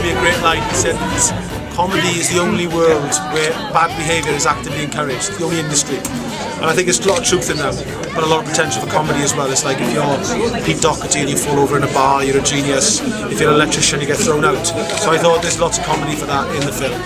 me a great line. He said, comedy is the only world where bad behaviour is actively encouraged, the only industry. And I think there's a lot of truth in that, but a lot of potential for comedy as well. It's like if you're Pete Doherty and you fall over in a bar, you're a genius. If you're an electrician, you get thrown out. So I thought there's lots of comedy for that in the film.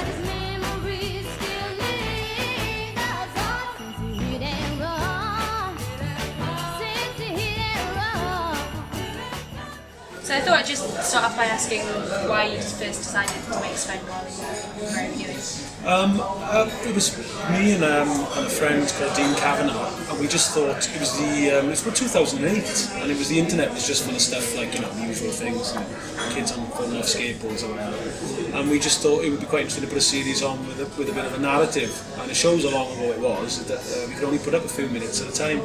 So I thought I'd just start off by asking why you first decided to make Svengali for viewing. It was me and a friend called Dean Kavanagh, and we just thought it was it was about 2008, and it was the internet was just full of stuff like, you know, the usual things, you know, kids on falling off skateboards or whatever, and we just thought it would be quite interesting to put a series on with a bit of a narrative, and it shows how long ago it was that we could only put up a few minutes at a time.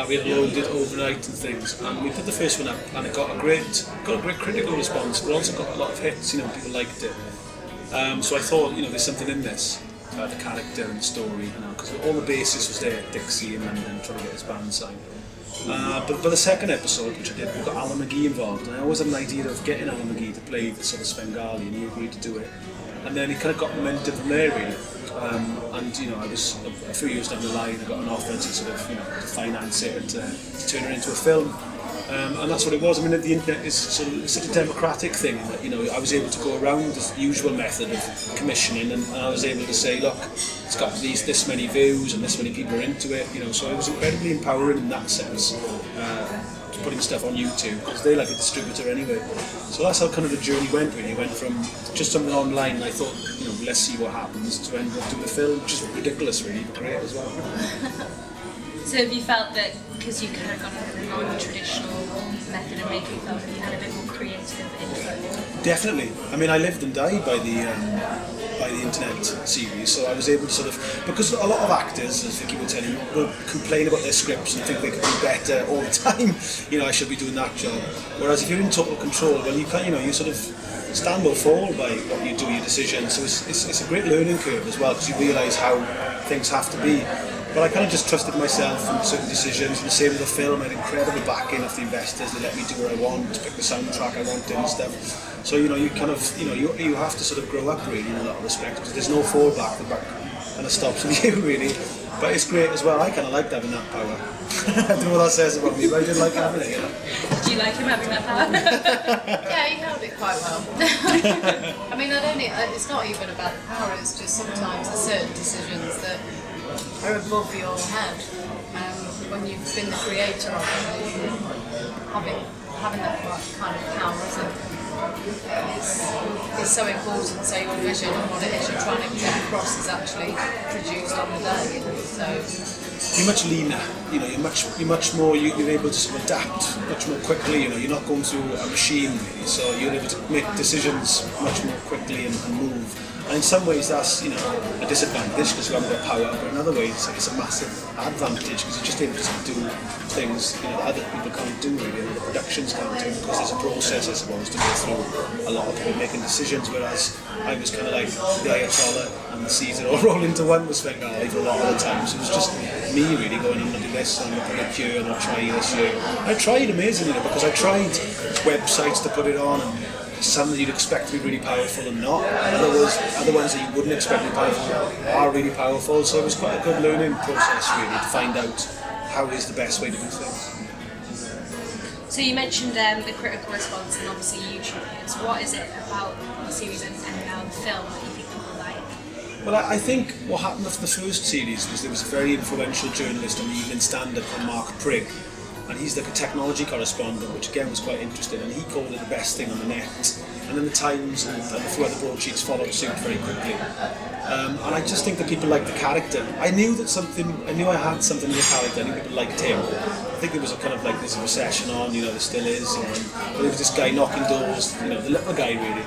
We had loaded it overnight and things, and we put the first one up, and it got a great critical response, but also got a lot of hits. You know, people liked it. So I thought, you know, there's something in this, the character and the story, you know, because all the basis was there, Dixie and London trying to get his band signed. But the second episode, which I did, we got Alan McGee involved, and I always had an idea of getting Alan McGee to play the sort of Svengali, and he agreed to do it. And then he kind of got momentum from there, really. And you know, I was a few years down the line, I got an offer to sort of, you know, to finance it and to turn it into a film. And that's what it was. I mean, the internet is sort of such a democratic thing that, you know, I was able to go around the usual method of commissioning, and I was able to say, look, it's got this many views and this many people are into it, you know. So it was incredibly empowering in that sense. Putting stuff on YouTube, because they like a distributor anyway. So that's how kind of the journey went, really. It went from just something online, and I thought, you know, let's see what happens, to end up doing a film, which is ridiculous, really, but great as well. So have you felt that because you kind of gone a non-traditional method of making film, that you had a bit more creative input? Definitely. I mean, I lived and died by the internet series, so I was able to sort of, because a lot of actors, as Vicky will tell you, will complain about their scripts and think they could do better all the time. You know, I should be doing that job. Whereas if you're in total control, well, you can, you know, you sort of stand or fall by what you do, your decisions. So it's a great learning curve as well, because you realise how things have to be. But I kind of just trusted myself and certain decisions, and the same with the film. I had incredible backing of the investors. They let me do what I want, pick the soundtrack I wanted and stuff. So, you know, you kind of, you know, you have to sort of grow up, really, in a lot of respects, because there's no fallback. The back kind of stops with you, really. But it's great as well. I kind of liked having that power. I don't know what that says about me, but I did like having it, you know. Do you like him having that power? Yeah, he held it quite well. I mean, it's not even about the power, it's just sometimes there's certain decisions that are above your head. When you've been the creator of it, having that kind of power is so important. So your vision and what it is you're trying to get across is actually produced on the day. You know? So you're much leaner. You know, you're much more. You're able to sort of adapt much more quickly. You know, you're not going through a machine, really, so you're able to make decisions much more quickly and move. And in some ways that's, you know, a disadvantage because you haven't got power, but in other ways it's a massive advantage because you're just able to do things, you know, that other people can't do, really, and the productions can't do, because there's a process, I suppose, to go through a lot of people making decisions, whereas I was kind of like the Ayatollah and the Caesar all roll into one with Svengali for a lot of the time. So it was just me really going, I'm going to do this, and I'm going to put a cure, and I'll try this year. I tried amazingly, because I tried websites to put it on, and some that you'd expect to be really powerful and not. Other ones that you wouldn't expect to be powerful are really powerful. So it was quite a good learning process, really, to find out how is the best way to do things. So you mentioned the critical response and obviously YouTube hits. What is it about the series and now the film that you think people like? Well, I think what happened after the first series was there was a very influential journalist on the Evening Standard called Mark Prigg, and he's like a technology correspondent, which again was quite interesting, and he called it the best thing on the net. And then the Times and a few other broadsheets followed suit very quickly. And I just think that people liked the character. I knew I had something in the character, I knew people liked him. I think there was a kind of like this recession on, you know, there still is, you know, and there was this guy knocking doors, you know, the little guy really,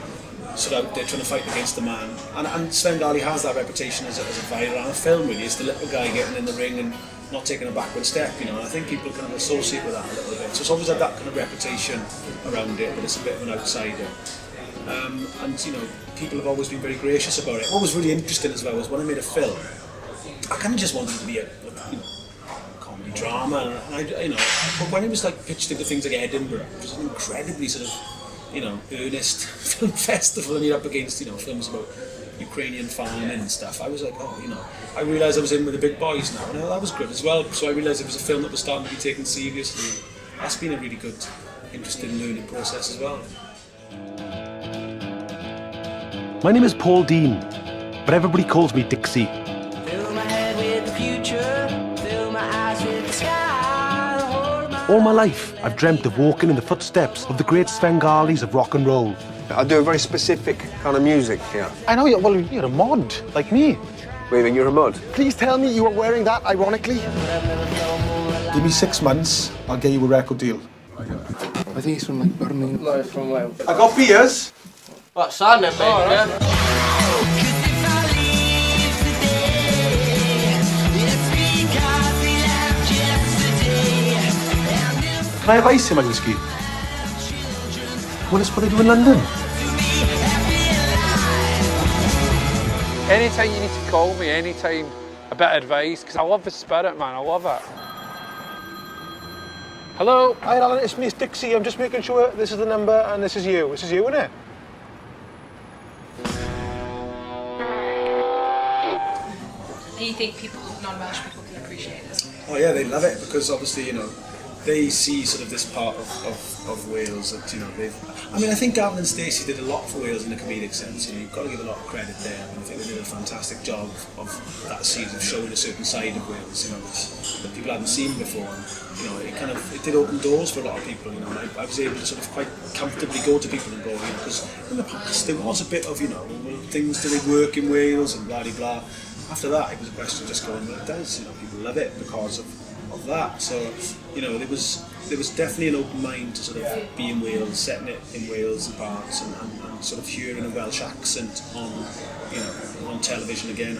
sort of out there trying to fight against the man. And Svengali has that reputation as a fighter and a film, really. It's the little guy getting in the ring and not taking a backward step, you know, and I think people kind of associate with that a little bit. So it's always had that kind of reputation around it, but it's a bit of an outsider. And, you know, people have always been very gracious about it. What was really interesting as well was when I made a film, I kind of just wanted it to be a you know, comedy drama, and I, you know, but when it was like pitched into things like Edinburgh, it was an incredibly sort of earnest film festival, and you're up against, films about Ukrainian farming and stuff. I was like, I realised I was in with the big boys now, and that was good as well. So I realised it was a film that was starting to be taken seriously. That's been a really good, interesting learning process as well. My name is Paul Dean, but everybody calls me Dixie. Fill my head with the future, fill my eyes with the sky. All my life, I've dreamt of walking in the footsteps of the great Svengalis of rock and roll. I do a very specific kind of music here. I know, well, you're a mod, like me. Wait, you're a mud? Please tell me you are wearing that ironically. Give me 6 months, I'll get you a record deal. I think he's from like Birmingham. No, he's from Wales. I got beers. What's that then, mate? Can I have ice in my whiskey? Well, that's what I do in London. Anytime you need to call me, anytime a bit of advice, because I love the spirit, man, I love it. Hello? Hi, Alan, it's me, it's Dixie. I'm just making sure this is the number and this is you. This is you, isn't it? Do you think non-Welsh people can appreciate this? Oh yeah, they love it because obviously, they see sort of this part of Wales that, I think Gavin and Stacey did a lot for Wales in a comedic sense. You've got to give a lot of credit there. And I think they did a fantastic job of that season of showing a certain side of Wales, that people hadn't seen before. And, it did open doors for a lot of people. I was able to sort of quite comfortably go to people and go, because in the past there was a bit of, things do they work in Wales and blah blah blah. After that, it was a question of just going, well, it does. People love it because of that. So, there was definitely an open mind to sort of be in Wales, setting it in Wales and parts, and sort of hearing a Welsh accent on television again,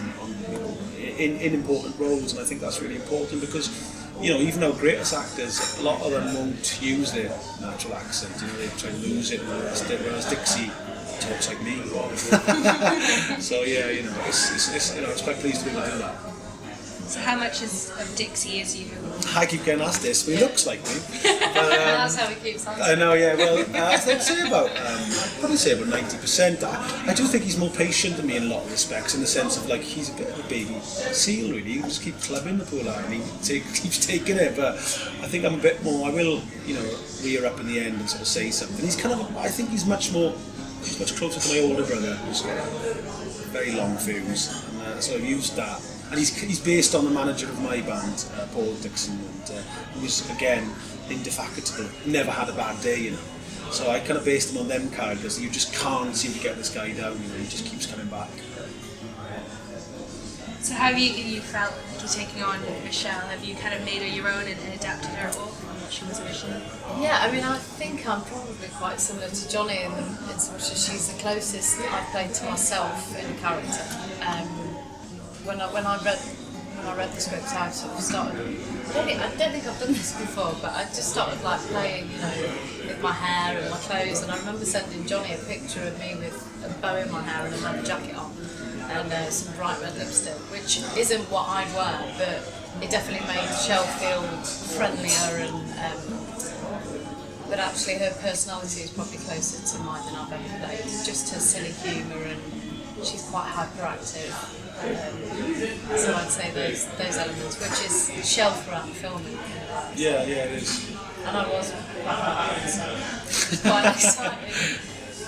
in important roles. And I think that's really important because, even our greatest actors, a lot of them won't use their natural accent. They try to lose it, whereas Dixie talks like me. So yeah, I was quite pleased to be able to do that. So how much of Dixie is you? I keep getting asked this, but he looks like me. That's how he keeps answering. I know, yeah. Well, I'd probably say about 90%. I do think he's more patient than me in a lot of respects, in the sense of he's a bit of a baby seal, really. He just keeps clubbing the poor lad, and he keeps taking it. But I think I'm a bit more. I will, rear up in the end and sort of say something. I think he's much closer to my older brother, who's got a very long fuse, and so I've used that. And he's based on the manager of my band, Paul Dixon, and who was, again, indefatigable, never had a bad day, So I kind of based him on them characters. You just can't seem to get this guy down, he just keeps coming back. So how have you felt like you're taking on Michelle? Have you kind of made her your own and adapted her at all from what she was originally? Yeah, I think I'm probably quite similar to Jonny in so much as she's the closest I've played to myself in character. When I read the script, I sort of started. I don't think I've done this before, but I just started playing, with my hair and my clothes. And I remember sending Jonny a picture of me with a bow in my hair and a leather jacket on, and some bright red lipstick, which isn't what I'd wear, but it definitely made Michelle feel friendlier but actually her personality is probably closer to mine than I've ever played. Just her silly humour, and she's quite hyperactive. So I'd say those elements, which is shelled throughout the filming. Yeah, it is. And I was quite so it's quite exciting.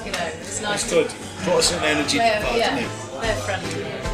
It's nice. It's good. Brought us some energy to the part, didn't it? They're friendly.